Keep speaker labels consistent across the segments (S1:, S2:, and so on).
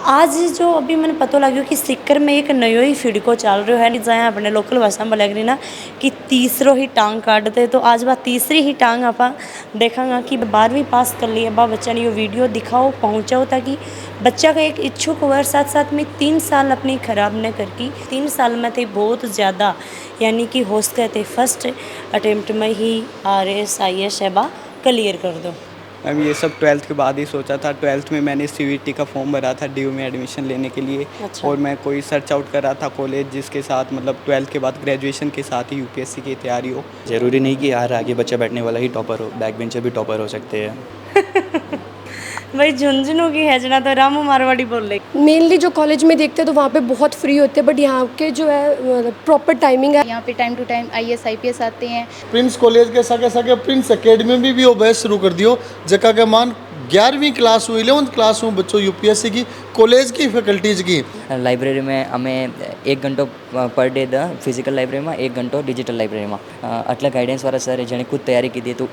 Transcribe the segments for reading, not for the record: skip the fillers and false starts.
S1: आज जो अभी मैंने पता लग्यो कि सीकर में एक नयो ही फिड़को चल रहा है जहाँ अपने लोकल भाषा में बोला करी ना कि तीसरो ही टांग काटते। तो आज बात तीसरी ही टांग आप देखांगा कि 12वीं पास कर लिए बा बच्चा ने ये वीडियो दिखाओ पहुँचाओ ताकि बच्चा का एक इच्छुक हुआ। साथ साथ में 3 साल अपनी ख़राब न करके 3 साल में थे बहुत ज़्यादा यानी कि होश कहते फर्स्ट अटेम्प्ट में ही RS-IS है बा क्लियर कर दो।
S2: मैम ये सब 12th के बाद ही सोचा था। 12th में मैंने CVT का फॉर्म भरा था DU में एडमिशन लेने के लिए।
S1: अच्छा।
S2: और मैं कोई सर्च आउट कर रहा था कॉलेज जिसके साथ मतलब 12th के बाद ग्रेजुएशन के साथ ही UPSC की तैयारी हो।
S3: ज़रूरी नहीं कि यार आगे बच्चा बैठने वाला ही टॉपर हो, बैक बेंचर भी टॉपर हो सकते हैं।
S1: भाई झुंझुनू की है जना तो रामू मारवाड़ी बोल रहे।
S4: मेनली जो कॉलेज में देखते हैं तो वहाँ पे बहुत फ्री होते हैं, बट यहाँ के जो है प्रॉपर टाइमिंग है।
S5: यहाँ पे time to time IAS IPS आते हैं।
S6: प्रिंस कॉलेज के सके सके प्रिंस एकेडमी में भी वो बैच शुरू कर दियो जका के मान 11वीं क्लास हुई 11th क्लास हूँ बच्चों UPSC की कॉलेज की फैकल्टीज की।
S7: लाइब्रेरी में અમે 1 ઘંટો પર ડે ફિઝિકલ લાઇબ્રેરીમાં 1 ઘંટો ડિજિટલ લાઇબ્રેરીમાં આટલા ગાઈડન્સવાળા સર જેણે ખુદ તૈયારી કીધી તો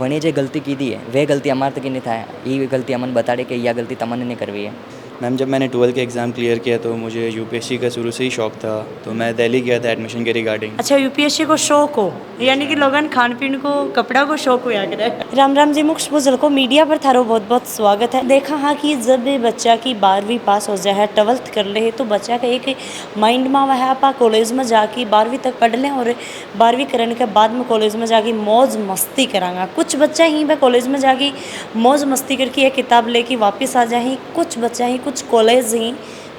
S7: વણે જે ગલતી કીધી है वे गलती અમારે તકી नहीं થાય ये गलती अमन बताड़े कि यह गलती तमने नहीं करवी है।
S3: मैम जब मैंने 12th के एग्ज़ाम क्लियर किया तो मुझे UPSC का शुरू से ही शौक था, तो मैं दिल्ली गया था एडमिशन के रिगार्डिंग।
S1: अच्छा UPSC को शौक हो यानी कि लोगन खान पीन को कपड़ा को शौक हुआ करे। राम राम जी मुख्य बुजुर्ग को मीडिया पर थारो बहुत बहुत स्वागत है। देखा हाँ कि जब बच्चा की 12वीं पास हो जाए 12th कर ले तो बच्चा का एक माइंड में वह आप कॉलेज में जाके 12वीं तक पढ़ लें और 12वीं करने के बाद में कॉलेज में जाके मौज मस्ती करांगा। कुछ बच्चा ही वह कॉलेज में जाके मौज मस्ती करके एक किताब लेके वापस आ जाए, कुछ बच्चा ही कुछ कॉलेज ही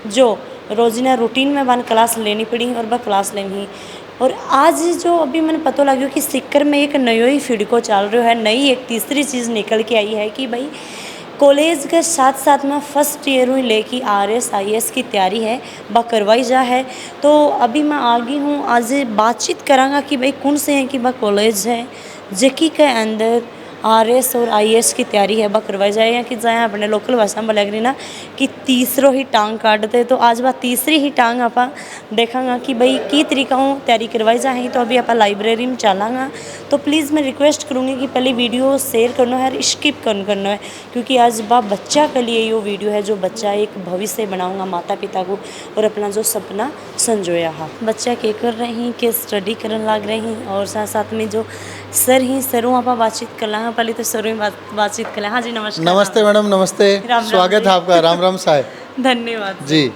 S1: जो रोज़ाना रूटीन में बन क्लास लेनी पड़ी और वह क्लास लेनी। और आज जो अभी मैंने पता लग्यो कि सीकर में एक नयो ही फिड़को चल रहा है, नई एक तीसरी चीज़ निकल के आई है कि भाई कॉलेज के साथ साथ में फर्स्ट ईयर हुई लेके RS-IS की तैयारी है वह करवाई जा है। तो अभी मैं आगे हूँ आज बातचीत करांगा कि भाई कौन से हैं कि वह कॉलेज है जकी के अंदर RS और IS की तैयारी है वह करवाई जाए या कि जहाँ अपने लोकल भाषा में लग रही ना कि तीसरो ही टांग काटते। तो आज बात तीसरी ही टांग आप देखांगा कि भाई की तरीका हूँ तैयारी करवाई जाए। तो अभी आप लाइब्रेरी में चलांगा तो प्लीज़ मैं रिक्वेस्ट करूँगी कि पहले वीडियो शेयर करना है और स्किप करना है क्योंकि आज बच्चा के लिए ये वीडियो है जो बच्चा एक भविष्य बनाऊँगा माता पिता को और अपना जो सपना संजोया है। बच्चा के कर रहे हैं कि स्टडी करने लग रहे हैं और साथ साथ में जो सर ही सरों आप बातचीत कर लेंगे। पहले तो सरों में बातचीत कर लें। हाँ जी नमस्कार।
S6: नमस्ते मैडम नमस्ते। स्वागत है आपका। राम राम साहब।
S1: धन्यवाद
S6: जी।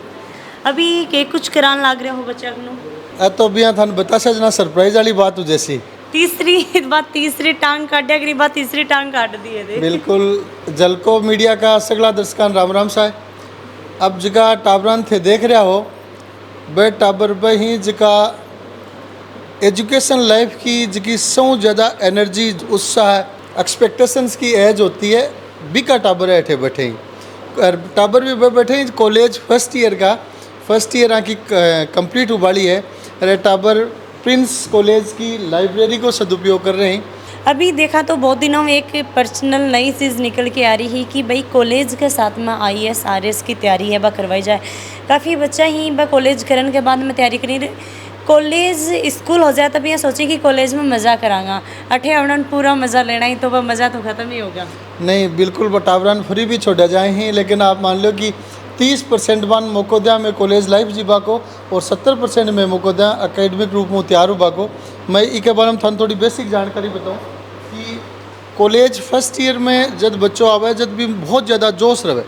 S1: अभी के कुछ करान लग रहे हो बच्चा को
S6: तो अभी यहाँ थान बता सजना सरप्राइज वाली बात हो जैसी
S1: तीसरी टांग काटिया करी बात तीसरी टांग काट दी है।
S6: बिल्कुल जलको मीडिया का सगला दर्शकान राम राम साहब। अब जगह टाबरान थे देख रहा हो बे टाबर बे ही जगह एजुकेशन लाइफ की जिकी सौ ज़्यादा एनर्जी उत्साह एक्सपेक्टेशंस की एज होती है बिका टाबर है बैठे ही टाबर भी बैठे ही कॉलेज फर्स्ट ईयर की कंप्लीट उबाली है। अरे टाबर प्रिंस कॉलेज की लाइब्रेरी को सदुपयोग कर रहे हैं।
S1: अभी देखा तो बहुत दिनों में एक पर्सनल नई चीज़ निकल के आ रही है कि भाई कॉलेज के साथ में IS-RS की तैयारी है वह करवाई जाए। काफ़ी बच्चा ही वह कॉलेज करने के बाद में तैयारी करी कॉलेज स्कूल हो जाए तब ये सोचे कि कॉलेज में मज़ा करांगा अठे अवनन पूरा मज़ा लेना ही तो वह मज़ा तो ख़त्म ही होगा।
S6: नहीं बिल्कुल बटावरन फ्री भी छोड़ा जाए ही लेकिन आप मान लो कि 30% वन मौको दिया मैं कॉलेज लाइफ जीवा को और 70% में मौको दिया अकेडमिक रूप में तैयार हुआ को। मैं इसके बारे में थान थोड़ी बेसिक जानकारी बताऊँ कि कॉलेज फर्स्ट ईयर में जब बच्चों आवे जब भी बहुत ज़्यादा जोश रहे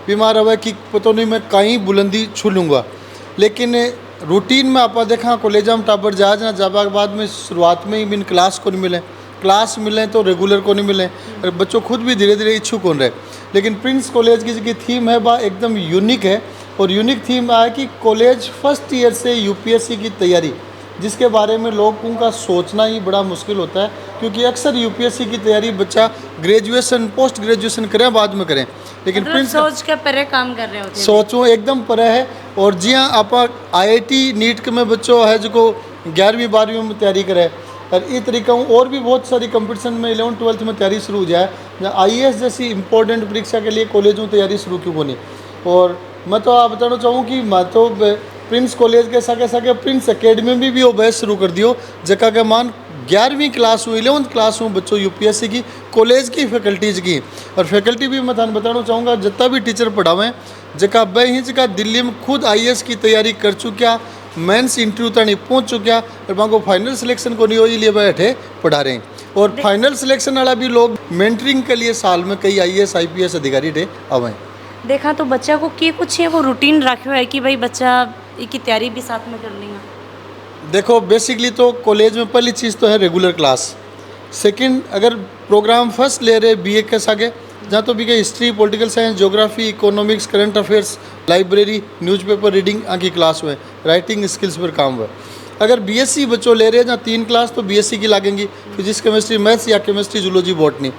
S6: बीमार रहे कि पता नहीं मैं कहीं बुलंदी छू लूँगा। लेकिन रूटीन में आप देखा कॉलेज में टाबर जहाज ना जाबा के बाद में शुरुआत में ही बिन क्लास को नहीं मिले, क्लास मिले तो रेगुलर को नहीं मिले और बच्चों खुद भी धीरे धीरे इच्छुक हो रहे। लेकिन प्रिंस कॉलेज की जो थीम है वह एकदम यूनिक है और यूनिक थीम है कि कॉलेज फर्स्ट ईयर से UPSC की तैयारी जिसके बारे में लोगों का सोचना ही बड़ा मुश्किल होता है क्योंकि अक्सर UPSC की तैयारी बच्चा ग्रेजुएशन पोस्ट ग्रेजुएशन करें बाद में करें लेकिन प्रिंस
S1: सोच के परे काम कर रहे होते
S6: सोचो एकदम परे है। और जी हाँ आप IIT नीट में बच्चों है जो 11वीं 12वीं में तैयारी करे और इस तरीका और भी बहुत सारी कंपटीशन में 11th 12th में तैयारी शुरू हो जाए IAS जैसी इंपॉर्टेंट परीक्षा के लिए कॉलेज में तैयारी शुरू क्यों होनी। और मैं तो आप बताना चाहूँ कि मैं तो प्रिंस कॉलेज के सके प्रिंस एकेडमी में भी वो बैच शुरू कर दियो जका के मान 11वीं क्लास हूँ 11th क्लास हूँ बच्चों यूपीएससी की कॉलेज की फैकल्टीज़ की और फैकल्टी भी मैं थाने बताना चाहूँगा जितना भी टीचर पढ़ावें जगह बे ही जगह दिल्ली में खुद आईएएस की तैयारी कर चुक्या मेंस इंटरव्यू तक पहुँच चुक्या और वहाँ को फाइनल सिलेक्शन को नहीं हो लिए बैठे पढ़ा रहे हैं और फाइनल सिलेक्शन वाला भी लोग मेंटरिंग के लिए साल में कई आईएएस आईपीएस अधिकारी थे आवें।
S1: देखा तो बच्चा को के कुछ है वो रूटीन रखो है कि भाई बच्चा की तैयारी भी साथ में कर लेगा।
S6: देखो बेसिकली तो कॉलेज में पहली चीज़ तो है रेगुलर क्लास। सेकंड अगर प्रोग्राम फर्स्ट ले रहे बीए के आगे जहाँ तो भी के history political science geography economics current affairs library newspaper reading आकी क्लास हुए राइटिंग स्किल्स पर काम हुआ। अगर बीएससी बच्चों ले रहे हैं जहाँ 3 क्लास तो बीएससी की लगेंगी फिजिक्स केमिस्ट्री मैथ्स या केमिस्ट्री जूलॉजी बॉटनी।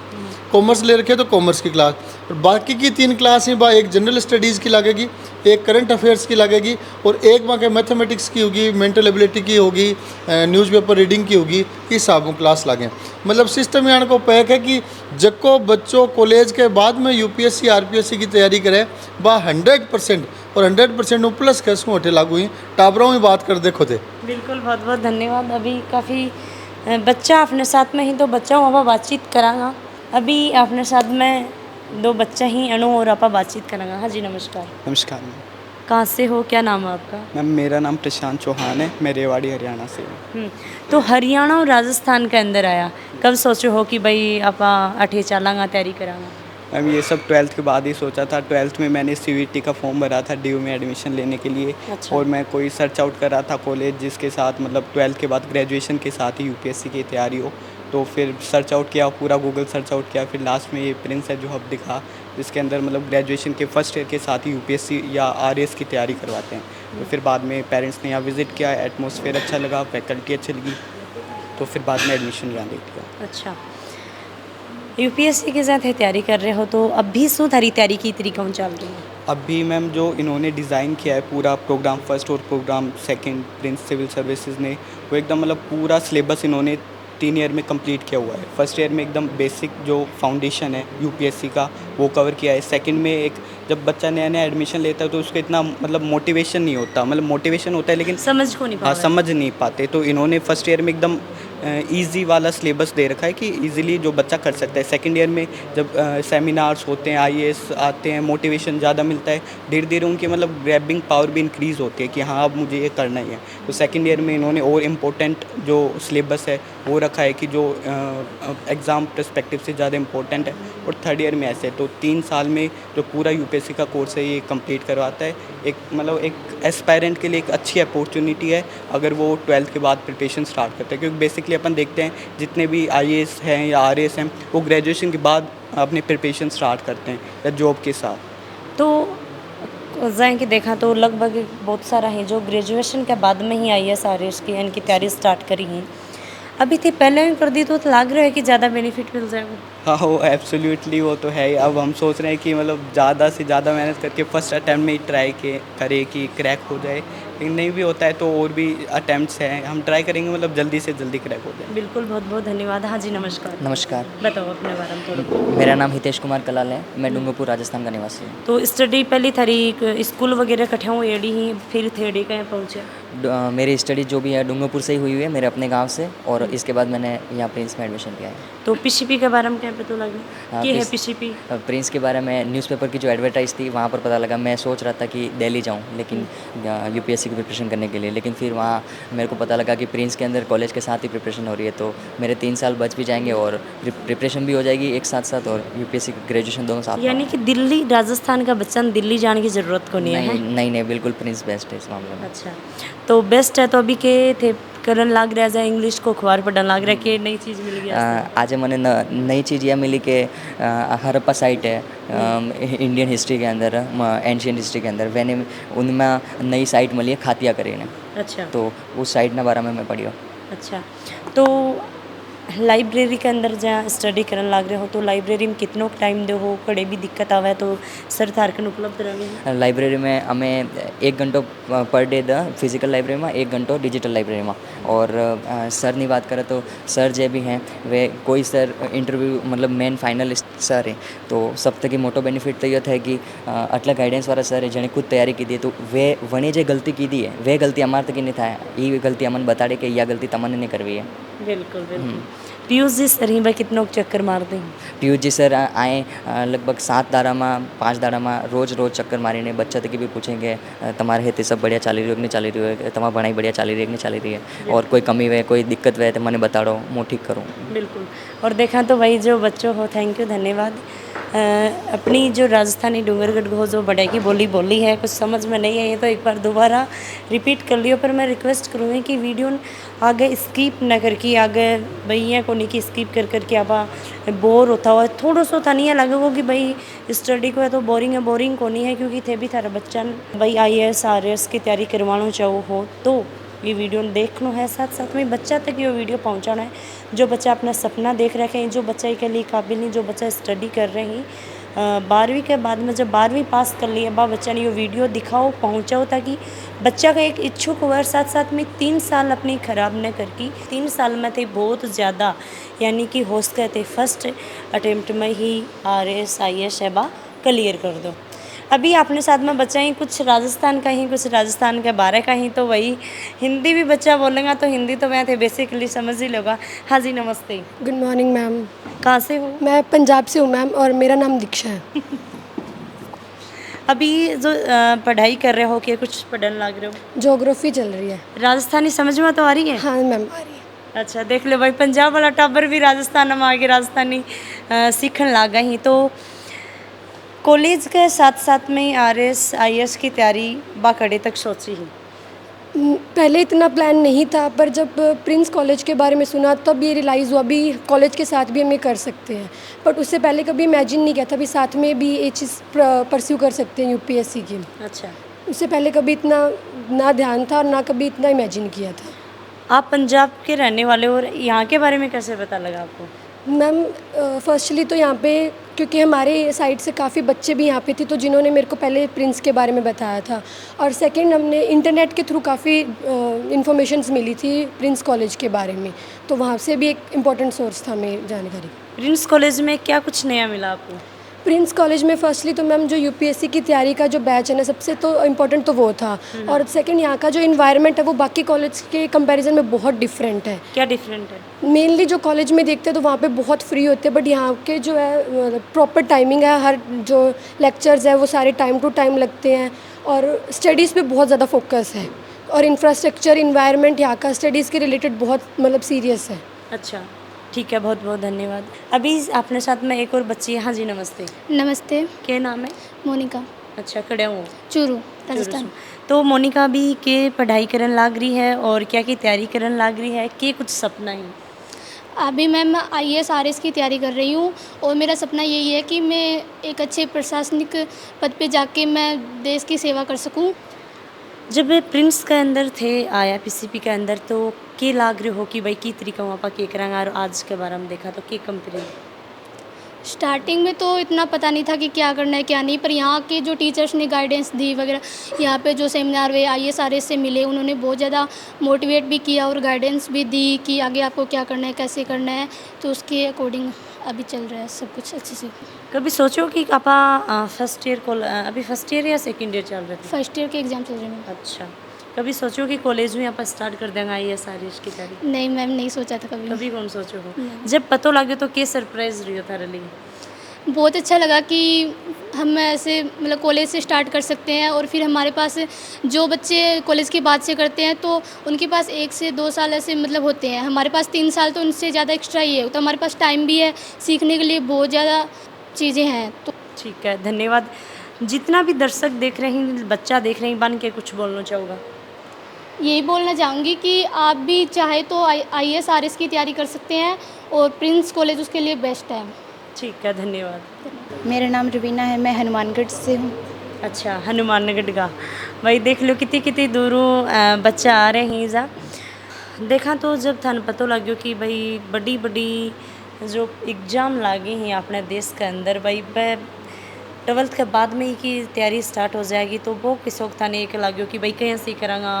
S6: कॉमर्स ले रखे तो कॉमर्स की क्लास और बाकी की 3 क्लास ही बा एक जनरल स्टडीज़ की लगेगी एक करंट अफेयर्स की लगेगी और एक वहाँ के मैथमेटिक्स की होगी मेंटल एबिलिटी की होगी न्यूज़पेपर रीडिंग की होगी इस हिसाब क्लास लगे। मतलब सिस्टम यहाँ को पैक है कि जको बच्चों कॉलेज के बाद में यूपीएससी आरपीएससी की तैयारी करे बा 100% और 100% प्लस कैसों होटे लागू हुई टाबरों में बात कर देखो थे।
S1: बिल्कुल बहुत बहुत धन्यवाद। अभी काफ़ी बच्चा अपने साथ में ही तो बच्चा वहाँ बातचीत करांगा। अभी अपने साथ में 2 बच्चा ही अनु और आपा बातचीत करांगा। हाँ जी नमस्कार।
S2: नमस्कार मैम।
S1: कहाँ से हो क्या नाम है आपका?
S2: मैम मेरा नाम प्रशांत चौहान है मैं रेवाड़ी हरियाणा से हूँ।
S1: तो हरियाणा और राजस्थान के अंदर आया कब सोचो हो कि भाई आपा अठे चलांगा तैयारी करांगा?
S2: मैम ये सब 12th के बाद ही सोचा था। 12th में मैंने सीवीटी का फॉर्म भरा था डीयू में एडमिशन लेने के लिए।
S1: अच्छा।
S2: और मैं कोई सर्च आउट कर रहा था कॉलेज जिसके साथ मतलब 12th के बाद ग्रेजुएशन के साथ ही यूपीएससी की तैयारी हो। तो फिर सर्च आउट किया पूरा गूगल सर्च आउट किया फिर लास्ट में ये प्रिंस है जो हब दिखा जिसके अंदर मतलब ग्रेजुएशन के फर्स्ट ईयर के साथ ही यूपीएससी या आरएएस की तैयारी करवाते हैं। तो फिर बाद में पेरेंट्स ने यहाँ विज़िट किया एटमॉस्फेयर अच्छा लगा फैकल्टी अच्छी लगी तो फिर बाद में एडमिशन यहाँ ले लिया।
S1: अच्छा यूपीएससी के साथ तैयारी कर रहे हो तो अब भी शू थारी तैयारी की तरीका चल रही है?
S2: अभी मैम जो इन्होंने डिज़ाइन किया है पूरा प्रोग्राम फर्स्ट और program second prince civil services ने वो एकदम मतलब पूरा सिलेबस इन्होंने 3 ईयर में कंप्लीट किया हुआ है। फर्स्ट ईयर में एकदम बेसिक जो फाउंडेशन है यूपीएससी का वो कवर किया है। सेकंड में एक जब बच्चा नया नया एडमिशन लेता है तो उसको इतना मतलब मोटिवेशन नहीं होता मतलब मोटिवेशन होता है लेकिन
S1: समझ को नहीं
S2: हाँ
S1: पाता।
S2: समझ नहीं पाते। तो इन्होंने फर्स्ट ईयर में एकदम इजी वाला सिलेबस दे रखा है कि इजीली जो बच्चा कर सकता है। सेकंड ईयर में जब सेमिनार्स होते हैं आईएएस आते हैं मोटिवेशन ज़्यादा मिलता है धीरे धीरे उनकी मतलब ग्रैबिंग पावर भी इंक्रीज़ होती है कि हाँ अब मुझे ये करना ही है। तो सेकंड ईयर में इन्होंने और इम्पोर्टेंट जो सिलेबस है वो रखा है कि जो एग्ज़ाम पर्सपेक्टिव से ज़्यादा इम्पोर्टेंट है। और थर्ड ईयर में ऐसे तो 3 साल में जो पूरा यूपीएससी का कोर्स है ये कंप्लीट करवाता है। एक मतलब एक एस्पायरेंट के लिए एक अच्छी अपॉर्चुनिटी है अगर वो 12th के बाद प्रिपरेशन स्टार्ट करते हैं क्योंकि बेसिकली अपन देखते हैं जितने भी आईएएस हैं या आरएएस हैं वो ग्रेजुएशन के बाद अपने प्रिपरेशन स्टार्ट करते हैं या जॉब के साथ।
S1: तो जाए कि देखा तो लगभग बहुत सारा है जो ग्रेजुएशन के बाद में ही आईएएस आरएएस की इनकी तैयारी स्टार्ट करी है। अभी थी पहले में कर दी तो लग रहा है कि ज़्यादा बेनिफिट मिल जाएगा।
S2: हाँ वो एब्सोल्युटली वो तो है ही। अब हम सोच रहे हैं कि मतलब ज़्यादा से ज़्यादा मेहनत करके फर्स्ट अटैम्प्ट में ही ट्राई करें कि क्रैक हो जाए लेकिन नहीं भी होता है तो और भी अटैम्प्ट्स हैं हम ट्राई करेंगे मतलब जल्दी से जल्दी क्रैक हो जाए।
S1: बिल्कुल बहुत बहुत धन्यवाद। हाँ जी नमस्कार।
S7: नमस्कार।
S1: बताओ अपने बारे में थोड़ा।
S7: मेरा नाम हितेश कुमार कलाल है मैं डूंगरपुर राजस्थान का निवासी हूँ।
S1: तो स्टडी पहली थारी स्कूल वगैरह कट्ठे हुए एडी ही फिर थेड़ी कहीं पहुँचे?
S7: मेरी स्टडी जो भी है डूंगरपुर से ही हुई है मेरे अपने गांव से और इसके बाद मैंने यहाँ प्रिंस में एडमिशन किया है।
S1: तो पीसीपी के बारे में क्या पता लगे
S7: हाँ,
S1: कि है
S7: इस-
S1: पीसीपी?
S7: प्रिंस के बारे में न्यूज़पेपर की जो एडवर्टाइज थी वहाँ पर पता लगा। मैं सोच रहा था कि दिल्ली जाऊँ लेकिन यूपीएससी की प्रिपरेशन करने के लिए लेकिन फिर वहाँ मेरे को पता लगा कि प्रिंस के अंदर कॉलेज के साथ ही प्रिपरेशन हो रही है तो मेरे 3 साल बच भी जाएंगे और प्रिपरेशन भी हो जाएगी एक साथ साथ और यूपीएससी ग्रेजुएशन दोनों साथ।
S1: यानी कि दिल्ली राजस्थान का बच्चा दिल्ली जाने की ज़रूरत को नहीं है?
S7: नहीं बिल्कुल प्रिंस बेस्ट है इस मामले में।
S1: अच्छा तो बेस्ट है। तो अभी के थे करन लाग रहा है इंग्लिश को अखबार पढ़ने लाग रहा है कि नई चीज़ मिल गया?
S7: आज मैंने नई चीज़ यह मिली कि हरप्पा साइट है इंडियन हिस्ट्री के अंदर एंशियंट हिस्ट्री के अंदर वैने उनमें नई साइट मिली है खातिया करीने।
S1: अच्छा
S7: तो उस साइट ना बारे में मैं पढ़ी हूँ।
S1: अच्छा तो लाइब्रेरी के अंदर जहाँ स्टडी करन लग रहे हो तो लाइब्रेरी में कितनो टाइम दो हो कड़े भी दिक्कत आवे तो सर थारकन उपलब्ध रहे
S7: लाइब्रेरी में અમે 1 ઘંટો પર ડે દ ફિઝિકલ લાઇબ્રેરીમાં 1 ઘંટો ડિજિટલ લાઇબ્રેરીમાં और સરની વાત करें तो सर જે भी हैं वे कोई सर इंटरव्यू मतलब मेन फाइनलिस्ट सर है तो सब थकी मोटो बेनिफिट तो ये था कि आटला गाइडेंस वाला सर है जेने खुद तैयारी की दी तो वे वणे जे गलती की दी है वे गलती अमार तक नहीं था ये गलती अमन बताड़े कि यह गलती तमने नहीं करवी है।
S1: बिल्कुल बिल्कुल पीयूष जी सर ही भाई कितनो चक्कर मार दें
S7: पीयूष जी सर आए लगभग 7 दाड़ा में 5 दाड़ा में रोज चक्कर मारीने बच्चा तक भी पूछेंगे तुम्हारे हेते सब बढ़िया चाली रही हो कि नहीं चाली रही है तुम्हारी पढ़ाई बढ़िया चाली रही है कि नहीं चाली रही है और कोई कमी है कोई दिक्कत है तो मैंने बताड़ो मैं ठीक करूँ।
S1: बिल्कुल और देखा तो भाई जो बच्चों हो थैंक यू धन्यवाद। अपनी जो राजस्थानी डूंगरगढ़ को जो बड़े की बोली है कुछ समझ में नहीं आई तो एक बार दोबारा रिपीट कर लियो पर मैं रिक्वेस्ट करूँगी कि वीडियो आगे स्किप न करके आगे भैया को नहीं कि स्किप कर करके आप बोर होता हो थोड़ा सा था नहीं लगेगा कि भाई स्टडी को है तो बोरिंग को नहीं है क्योंकि थे भी थारा बच्चा भाई IAS RAS की तैयारी करवाना चाहो हो तो ये वीडियो देखना है साथ साथ में बच्चा तक ये वीडियो पहुंचाना है जो बच्चा अपना सपना देख रखे हैं जो बच्चा के लिए काबिल नहीं जो बच्चा स्टडी कर रहे हैं 12वीं के बाद में जब 12वीं पास कर लिया बा बच्चा ने ये वीडियो दिखाओ पहुंचाओ ताकि बच्चा का एक इच्छुक हुआ साथ साथ में 3 साल अपनी ख़राब न करके 3 साल में थे बहुत ज़्यादा यानी कि होश कहते फर्स्ट अटेम्प्ट में ही RAS IAS है बा क्लियर कर दो। अभी अपने साथ में बच्चा ही कुछ राजस्थान का ही कुछ राजस्थान के बारे का ही तो वही हिंदी भी बच्चा बोलेगा तो हिंदी तो मैं थे बेसिकली समझ ही लोगा। हाँ जी नमस्ते।
S4: Good morning ma'am.
S1: कहाँ से हो?
S4: मैं पंजाब से हूँ मैम और मेरा नाम दीक्षा है।
S1: अभी जो पढ़ाई कर रहे हो कि कुछ पढ़ने लग रहे हो?
S4: ज्योग्राफी चल रही है।
S1: राजस्थानी समझ में तो आ रही है?
S4: हाँ मैम आ रही है।
S1: अच्छा देख लो भाई पंजाब वाला टाबर भी राजस्थान में आगे राजस्थानी सीखने लगा ही तो कॉलेज के साथ साथ में RAS IAS की तैयारी बाकड़े तक सोची ही?
S4: पहले इतना प्लान नहीं था पर जब प्रिंस कॉलेज के बारे में सुना तब ये रियलाइज़ हुआ अभी कॉलेज के साथ भी हम ये कर सकते हैं बट उससे पहले कभी इमेजिन नहीं किया था अभी साथ में भी ये चीज़ परस्यू कर सकते हैं UPSC की।
S1: अच्छा
S4: उससे पहले कभी इतना ना ध्यान था और ना कभी इतना इमेजिन किया था।
S1: आप पंजाब के रहने वाले हो और यहाँ के बारे में कैसे पता लगा आपको?
S4: मैम फर्स्टली तो यहाँ पे क्योंकि हमारे साइड से काफ़ी बच्चे भी यहाँ पे थे तो जिन्होंने मेरे को पहले प्रिंस के बारे में बताया था और सेकंड हमने इंटरनेट के थ्रू काफ़ी इन्फॉर्मेशंस मिली थी प्रिंस कॉलेज के बारे में तो वहाँ से भी एक इम्पॉर्टेंट सोर्स था हमें जानकारी।
S1: प्रिंस कॉलेज में क्या कुछ नया मिला आपको?
S4: प्रिंस कॉलेज में फर्स्टली तो मैम जो UPSC की तैयारी का जो बैच है ना सबसे तो इम्पोर्टेंट तो वो था और सेकंड यहाँ का जो इन्वायरमेंट है वो बाकी कॉलेज के कंपैरिजन में बहुत डिफरेंट है।
S1: क्या डिफरेंट है?
S4: मेनली जो कॉलेज में देखते हैं तो वहाँ पे बहुत फ्री होते हैं बट यहाँ के जो है प्रॉपर टाइमिंग है हर जो लेक्चर्स है वो सारे टाइम टू टाइम लगते हैं और स्टडीज़ पे बहुत ज़्यादा फोकस है और इंफ्रास्ट्रक्चर इन्वायरमेंट यहाँ का स्टडीज़ के रिलेटेड बहुत मतलब सीरियस है।
S1: अच्छा ठीक है बहुत बहुत धन्यवाद। अभी अपने साथ में एक और बच्ची है। हाँ जी नमस्ते।
S5: नमस्ते।
S1: क्या नाम है?
S5: मोनिका।
S1: अच्छा खड़े हो?
S5: चूरू राजस्थान।
S1: तो मोनिका भी के पढ़ाई करन लाग रही है और क्या की तैयारी करन लाग रही है कि कुछ सपना है?
S5: अभी मैं IAS RAS की तैयारी कर रही हूँ और मेरा सपना यही है कि मैं एक अच्छे प्रशासनिक पद पे जाके मैं देश की सेवा कर सकूँ।
S1: जब प्रिंस के अंदर थे IPCP के अंदर तो के लाग रहे हो कि भाई की तरीका वहाँ पर के करांगा और आज के बारे में देखा तो के कंपेयर?
S5: स्टार्टिंग में तो इतना पता नहीं था कि क्या करना है क्या नहीं पर यहाँ के जो टीचर्स ने गाइडेंस दी वगैरह यहाँ पे जो सेमिनार हुए IAS RAS से मिले उन्होंने बहुत ज़्यादा मोटिवेट भी किया और गाइडेंस भी दी कि आगे आपको क्या करना है कैसे करना है तो उसके अकॉर्डिंग अभी चल रहा है सब कुछ अच्छे से।
S1: कभी सोचो कि आपा फर्स्ट ईयर को अभी फर्स्ट ईयर या सेकंड ईयर चल रहे थे?
S5: फर्स्ट ईयर के एग्ज़ाम चल रहे हैं।
S1: अच्छा कभी सोचो कि कॉलेज में आप स्टार्ट कर देंगे IAS RAS की तैयारी?
S5: नहीं मैम नहीं सोचा था कभी।
S1: कभी कौन सोचो हो? जब पता लगे तो क्या सरप्राइज रही हो थारे लिए?
S5: बहुत अच्छा लगा कि हम ऐसे मतलब कॉलेज से स्टार्ट कर सकते हैं और फिर हमारे पास जो बच्चे कॉलेज के बाद से करते हैं तो उनके पास 1 से 2 साल ऐसे मतलब होते हैं हमारे पास 3 साल तो उनसे ज़्यादा एक्स्ट्रा ही है तो हमारे पास टाइम भी है सीखने के लिए बहुत ज़्यादा चीज़ें हैं। तो
S1: ठीक है धन्यवाद। जितना भी दर्शक देख रहे हैं बच्चा देख रहे हैं बन के कुछ बोलना चाहूँगा?
S5: यही बोलना चाहूँगी कि आप भी चाहे तो IAS RAS की तैयारी कर सकते हैं और प्रिंस कॉलेज उसके लिए बेस्ट है।
S1: ठीक है धन्यवाद।
S5: मेरा नाम रवीना है मैं हनुमानगढ़ से हूँ।
S1: अच्छा हनुमानगढ़ का भाई देख लो कितनी कितनी दूरों बच्चा आ रहे हैं जा देखा तो जब थाने पता लग्यो कि भाई बड़ी बड़ी जो एग्ज़ाम लागे हैं अपने देश के अंदर भाई वह 12th के बाद में ही की तैयारी स्टार्ट हो जाएगी, तो वो किस वक्त थाने एक लाग्यो कि भाई कहीं से करांगा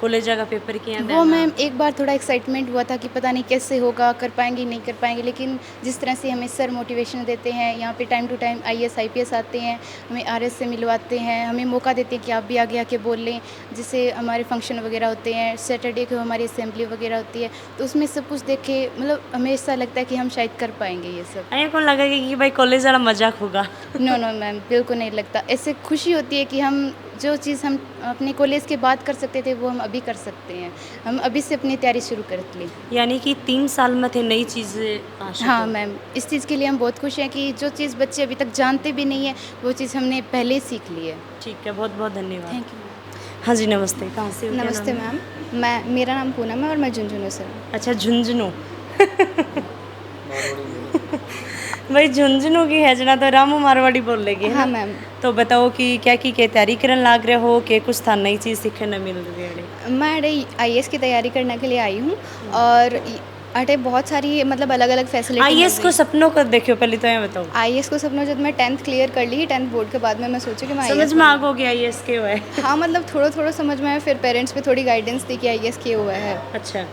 S1: कॉलेज का पेपर किया
S8: वो मैम एक बार थोड़ा एक्साइटमेंट हुआ था कि पता नहीं कैसे होगा, कर पाएंगे नहीं कर पाएंगे, लेकिन जिस तरह से हमें सर मोटिवेशन देते हैं, यहाँ पे time to time IAS IPS आते हैं, हमें RS से मिलवाते हैं, हमें मौका देते हैं कि आप भी आगे आके बोल लें, जिससे हमारे फंक्शन वगैरह होते हैं, सैटरडे को हमारी असेंबली वगैरह होती है, तो उसमें सब कुछ देख के मतलब हमें ऐसा लगता है कि हम शायद कर पाएंगे ये सब।
S1: अरे कौन लगा कि भाई कॉलेज वाला मजाक होगा?
S8: नो नो मैम, बिल्कुल नहीं लगता। ऐसे खुशी होती है कि हम जो चीज़ हम अपने कॉलेज के बाद कर सकते थे वो हम अभी कर सकते हैं, हम अभी से अपनी तैयारी शुरू कर ली।
S1: यानी कि 3 साल में थे नई चीज़ें आशा
S8: हाँ मैम, इस चीज़ के लिए हम बहुत खुश हैं कि जो चीज़ बच्चे अभी तक जानते भी नहीं है वो चीज़ हमने पहले ही सीख ली है।
S1: ठीक है, बहुत बहुत धन्यवाद।
S8: Thank you.
S1: हाँ जी नमस्ते, कहाँ से हो? क्या
S9: नमस्ते
S1: नाम है?
S9: मैम, मेरा नाम पूनम है और मैं झुंझुनू से हूँ।
S1: अच्छा झुंझुनू। भाई झुंझुनू की है जना तो रामू मारवाड़ी बोल लेगी, है
S9: हाँ
S1: ना?
S9: मैम,
S1: तो बताओ कि क्या की के तैयारी करने लाग रहे हो कि कुछ था नई चीज़ सीखने मिल रही है?
S9: मैं अरे IAS की तैयारी करने के लिए आई हूँ और अटे बहुत सारी मतलब अलग अलग फैसिलिटी।
S1: IAS को सपनों को देखियो, पहले तो ये बताओ।
S9: IAS को सपनों जब मैं 10th क्लियर कर ली, 10th बोर्ड के बाद में मैं सोची कि मैं
S1: समझ
S9: IAS
S1: में आ गया IAS के हुआ है?
S9: हाँ मतलब थोड़ा थोड़ा समझ में आया, फिर पेरेंट्स पे थोड़ी गाइडेंस दी कि IAS किए हुआ है।
S1: अच्छा,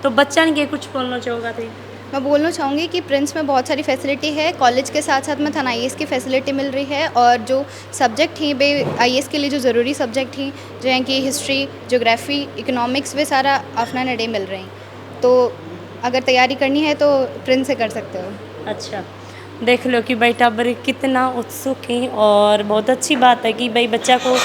S1: तो बच्चा ने के कुछ बोलना चाहोगा थी?
S9: मैं बोलना चाहूँगी कि प्रिंस में बहुत सारी फैसिलिटी है, कॉलेज के साथ साथ में थाना IAS की फैसिलिटी मिल रही है, और जो सब्जेक्ट थी बे IAS के लिए जो ज़रूरी सब्जेक्ट थी जो हैं कि हिस्ट्री, ज्योग्राफी, इकोनॉमिक्स, वे सारा अपना नडे मिल रहे हैं। तो अगर तैयारी करनी है तो प्रिंस से कर सकते हो।
S1: अच्छा, देख लो कि भाई टाबर कितना उत्सुक है, और बहुत अच्छी बात है कि भाई बच्चा को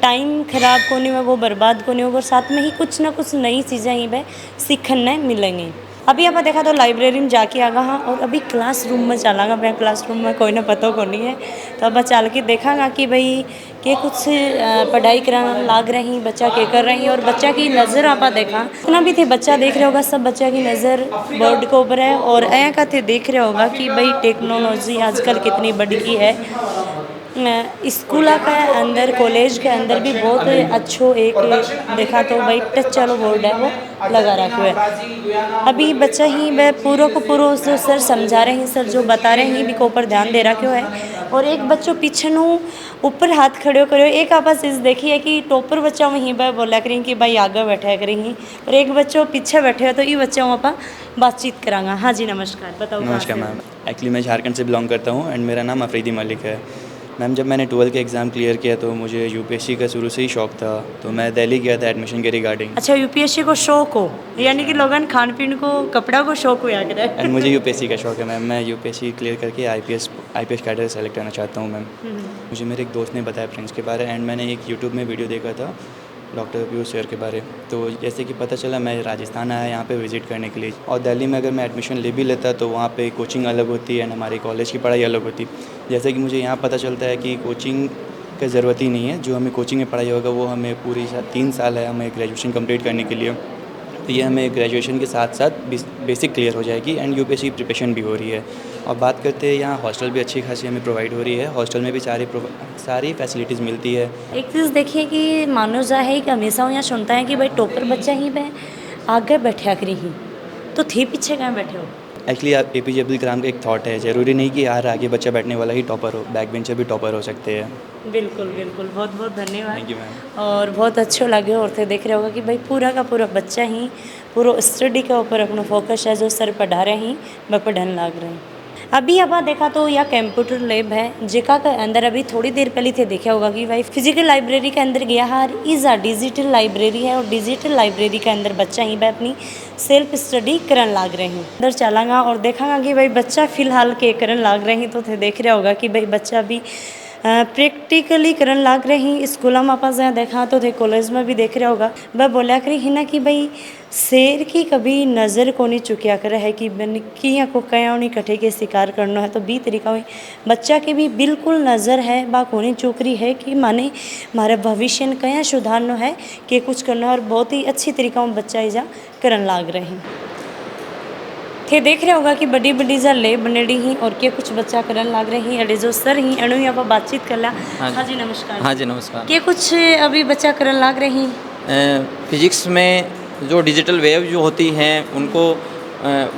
S1: टाइम खराब को नहीं हो, वो बर्बाद को नहीं हो, और साथ में ही कुछ ना कुछ नई चीज़ें ही भाई सीखने मिलेंगी। अभी आप देखा तो लाइब्रेरी में जाके आगा हाँ, और अभी क्लासरूम में चलागा। मैं क्लासरूम में कोई ना पता को नहीं है, तो अब चल के देखागा कि भाई के कुछ पढ़ाई कराना लाग रही, बच्चा के कर रही, और बच्चा की नज़र आप देखा इतना भी थे बच्चा देख रहे होगा, सब बच्चा की नज़र बोर्ड के ऊपर है, और ऐ का थे देख रहे होगा कि भाई टेक्नोलॉजी आजकल कितनी बढ़ गई है। स्कूल के अंदर, कॉलेज के अंदर भी बहुत अच्छो एक देखा तो भाई टच वाला बोर्ड है वो लगा रखा है। अभी बच्चा ही वह पूरा को पूरा जो सर समझा रहे हैं, सर जो बता रहे हैं भी को ऊपर ध्यान दे रखा है, और एक बच्चों पीछे नु ऊपर हाथ खड़े करो। एक आपस इस देखी है कि टॉपर बच्चा वहीं पर बोला करें कि भाई आगे बैठा करेंगी, और एक बच्चों पीछे बैठे हो, तो ये बच्चे वहाँ पर बातचीत करांगा। हाँ जी नमस्कार, बताओ।
S3: नमस्कार मैम, एक्चुअली मैं झारखंड से बिलोंग करता हूँ एंड मेरा नाम अफरीदी मलिक है। मैम जब मैंने 12th के एग्ज़ाम क्लियर किया तो मुझे UPSC का शुरू से ही शौक था, तो मैं दिल्ली गया था एडमिशन के रिगार्डिंग।
S1: अच्छा, UPSC को शौक हो, यानी कि लोगन खान पीन को कपड़ा को शौक हो याद है।
S3: एंड मुझे UPSC का शौक है मैम, मैं UPSC क्लियर करके IPS कैडर सेलेक्ट करना चाहता हूँ मैम। मुझे मेरे एक दोस्त ने बताया प्रिंस के बारे, एंड मैंने एक यूट्यूब में वीडियो देखा था डॉक्टर पीयूष सर के बारे, तो जैसे कि पता चला मैं राजस्थान आया यहाँ पे विज़िट करने के लिए, और दिल्ली में अगर मैं एडमिशन ले भी लेता तो वहाँ पे कोचिंग अलग होती है एंड हमारी कॉलेज की पढ़ाई अलग होती। जैसे कि मुझे यहाँ पता चलता है कि कोचिंग की ज़रूरत ही नहीं है, जो हमें कोचिंग में पढ़ाई होगा वो हमें पूरी 3 साल है हमें ग्रेजुएशन कंप्लीट करने के लिए, तो ये हमें ग्रेजुएशन के साथ साथ बेसिक क्लियर हो जाएगी एंड UPSC प्रिपरेशन भी हो रही है। और बात करते हैं यहाँ हॉस्टल भी अच्छी खासी हमें प्रोवाइड हो रही है, हॉस्टल में भी सारी फैसिलिटीज़ मिलती है।
S1: एक चीज़ देखिए कि मानो जा है कि हमेशा वो यहाँ सुनता है कि भाई टॉपर बच्चा ही मैं आगे बैठा करी ही, तो थे पीछे कहाँ बैठे हो?
S3: एक्चुअली APJ अब्दुल कलाम का एक थॉट है, ज़रूरी नहीं कि यार आगे बच्चा बैठने वाला ही टॉपर हो, बैक बेंचर भी टॉपर हो सकते हैं।
S1: बिल्कुल बिल्कुल, बहुत बहुत धन्यवाद।
S3: Thank you ma'am.
S1: और बहुत अच्छे लगे, और थे देख रहे होगा कि भाई पूरा का पूरा बच्चा ही पूरा स्टडी के ऊपर अपना फोकस है, जो सर पढ़ा रहे हैं वह पढ़ने लग रहे हैं। अभी आप देखा तो यह कंप्यूटर लैब है, जिका के अंदर अभी थोड़ी देर पहले थे देखा होगा कि भाई फिजिकल लाइब्रेरी के अंदर गया हार इज़ डिजिटल लाइब्रेरी है, और डिजिटल लाइब्रेरी के अंदर बच्चा ही भाई अपनी सेल्फ स्टडी करने लग रहे हैं। अंदर चलांगा और देखांगा कि भाई बच्चा फ़िलहाल के करने लग रहे हैं, तो थे देख रहा होगा कि भाई बच्चा भी प्रैक्टिकली करने लग रहे हैं। स्कूलों में आप जहाँ देखा तो थे, कॉलेज में भी देख रहा होगा, वह बोला करी है ना कि भाई शेर की कभी नज़र को नहीं चुकिया करे है कि किया को कया नहीं कटे के शिकार करना है, तो बी तरीका हुई बच्चा की भी बिल्कुल नज़र है बा कोनी चुकरी है कि माने हमारे भविष्य में कया सुधारना है कि कुछ करना है, और बहुत ही अच्छी तरीका में बच्चा इजा करने लग रहे हैं। थे देख रहे होगा कि बड़ी बड़ी जा लेब बनेड़ी ही, और के कुछ बच्चा करने लग रहे हैं, अड़े जो सर ही अणु यहाँ पर बातचीत कर ला। हाँ जी नमस्कार।
S10: हाँ जी नमस्कार।
S1: के कुछ अभी बच्चा करने लग रहे हैं?
S10: फिजिक्स में जो डिजिटल वेव जो होती हैं उनको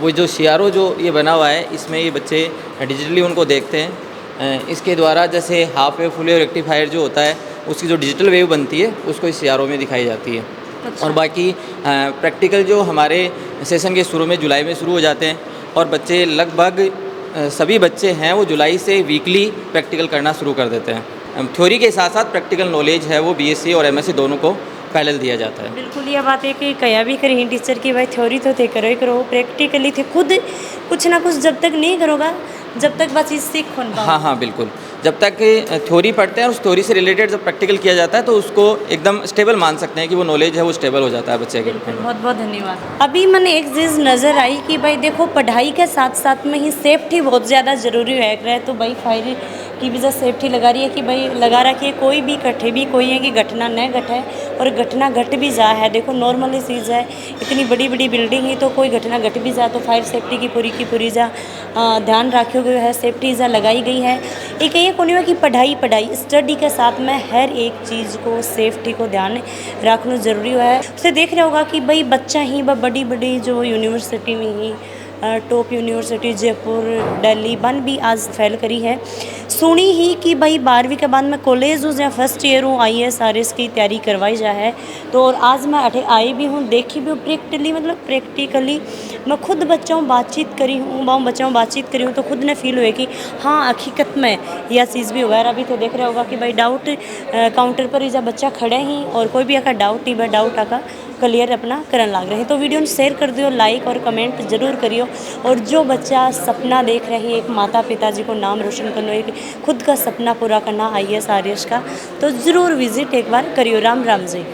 S10: वो जो CRO जो ये बना हुआ है इसमें ये बच्चे डिजिटली उनको देखते हैं। इसके द्वारा जैसे half wave, full wave rectifier जो होता है उसकी जो डिजिटल वेव बनती है उसको इस CRO में दिखाई जाती है। और बाकी प्रैक्टिकल जो हमारे सेशन के शुरू में जुलाई में शुरू हो जाते हैं और बच्चे लगभग सभी बच्चे हैं वो जुलाई से वीकली प्रैक्टिकल करना शुरू कर देते हैं। थ्योरी के साथ साथ प्रैक्टिकल नॉलेज है वो BSc और MSc दोनों को पैरेलल दिया जाता है।
S1: बिल्कुल ये बात है कि कया भी करें टीचर की भाई थ्योरी तो थे करो ही करो, प्रैक्टिकली थे खुद कुछ ना कुछ जब तक नहीं करोगा जब तक बस इस सीख खोन पाओ।
S10: हाँ बिल्कुल, जब तक थ्योरी पढ़ते हैं और उस थ्योरी से रिलेटेड जब प्रैक्टिकल किया जाता है तो उसको एकदम स्टेबल मान सकते हैं कि वो नॉलेज है वो स्टेबल हो जाता है बच्चे के।
S1: बहुत बहुत धन्यवाद। अभी मैंने एक चीज़ नज़र आई कि भाई देखो पढ़ाई के साथ साथ में ही सेफ्टी बहुत ज़्यादा ज़रूरी है। तो भाई फायर की वजह सेफ्टी लगा रही है कि भाई लगा रखी है, कोई भी कटे भी कोई है कि घटना न घटे और घटना घट भी जा है। देखो नॉर्मली चीज़ है, इतनी बड़ी बड़ी बिल्डिंग ही तो कोई घटना घट भी जा तो फायर सेफ्टी की पूरी जा ध्यान रखे हुए है, सेफ्टी जा लगाई गई है। एक ये कोनी है कि पढ़ाई स्टडी के साथ में हर एक चीज़ को सेफ्टी को ध्यान रखना ज़रूरी है। उससे देख रहे होगा कि भाई बच्चा ही बड़ी बड़ी जो यूनिवर्सिटी में ही टॉप यूनिवर्सिटी जयपुर दिल्ली बन भी आज फैल करी है। सुनी ही कि भाई 12वीं के बाद मैं कॉलेज हूँ या फर्स्ट ईयर हूँ IAS RS की तैयारी करवाई जा है। तो और आज मैं अठे आई भी हूँ, देखी भी हूँ प्रैक्टिकली मैं खुद बच्चों बातचीत करी हूँ तो खुद ने फील हुए कि हाँ हकीकत में यह चीज़ भी वगैरह भी तो देख रहे होगा कि भाई डाउट काउंटर पर ही जब बच्चा खड़े ही और कोई भी आका डाउट ही डाउट आका क्लियर अपना करन लग रहे हैं। तो वीडियो शेयर कर दियो, लाइक और कमेंट जरूर करियो। और जो बच्चा सपना देख रहे हैं एक माता पिता जी को नाम रोशन करना, एक खुद का सपना पूरा करना IAS RS का, तो ज़रूर विज़िट एक बार करियो। राम राम जी।